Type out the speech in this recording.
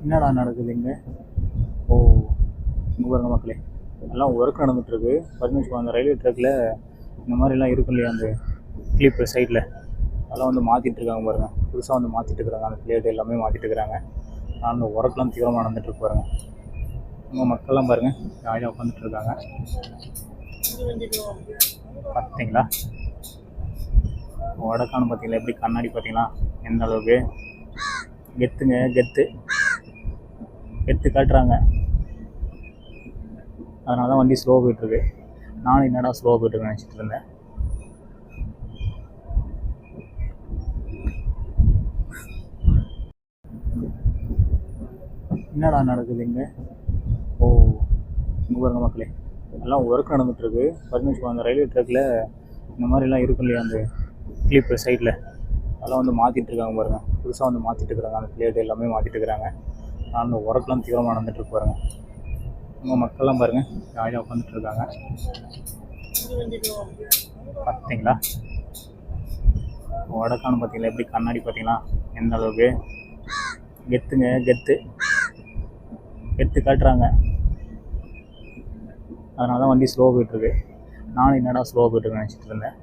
என்னடா நடக்குது இங்கே? ஓ, இங்கே பாருங்க மக்களே, எல்லாம் ஒர்க் நடந்துகிட்ருக்கு. பார்த்தீங்கன்னு வச்சுக்கோங்க, அந்த ரயில்வே ட்ராக்கில் இந்த மாதிரிலாம் இருக்கும் இல்லையா, அந்த கிளிப்பு சைடில் அதெல்லாம் வந்து மாற்றிட்டு இருக்காங்க பாருங்கள். புதுசாக வந்து மாற்றிட்டு இருக்கிறாங்க, அந்த பிளேட் எல்லாமே மாற்றிட்டு இருக்கிறாங்க. அந்த ஒர்க்லாம் தீவிரமாக நடந்துகிட்ருக்கு பாருங்கள். நம்ம மக்கள்லாம் பாருங்கள், ஜாலியாக உட்காந்துட்டு இருக்காங்க. பார்த்தீங்களா வடக்கான்னு பார்த்தீங்களா, எப்படி கண்ணாடி பார்த்தீங்களா எந்த அளவுக்கு கெத்துங்க, கெத்து கெத்து காட்டுறாங்க. அதனால தான் வண்டி ஸ்லோ போயிட்டுருக்கு. நானும் என்னடா ஸ்லோ போயிட்டுருக்கேன் நினச்சிட்டு இருந்தேன். என்னடா நடக்குது இங்கே? ஓ, இங்கே பாருங்க மக்களே, எல்லாம் ஒர்க் நடந்துகிட்ருக்கு. பார்த்தீங்கன்னு வச்சுக்கோங்க, அந்த ரயில்வே ட்ராக்கில் இந்த மாதிரிலாம் இருக்கும் இல்லையா, அந்த கிளிப்பு சைடில் அதெல்லாம் வந்து மாற்றிட்டு இருக்காங்க பாருங்கள். புதுசாக வந்து மாற்றிட்டு இருக்கிறாங்க, அந்த பிளேட் எல்லாமே மாற்றிட்டு இருக்கிறாங்க. அந்த ஒர்க்லாம் தீவிரமாக நடந்துகிட்ருக்கு பாருங்கள். நம்ம மக்கள்லாம் பாருங்கள், ஜாலியாக உட்காந்துட்டு இருக்காங்க. பார்த்தீங்களா வடக்கான்னு பார்த்தீங்களா, எப்படி கண்ணாடி பார்த்தீங்களா எந்த அளவுக்கு கெத்துங்க, கெத்து கெத்து காட்டுறாங்க. அதனால தான் வண்டி ஸ்லோ போயிட்டுருக்கு. நானும் என்னடா ஸ்லோ போயிட்டுருக்கேன் நினச்சிட்டு இருந்தேன்.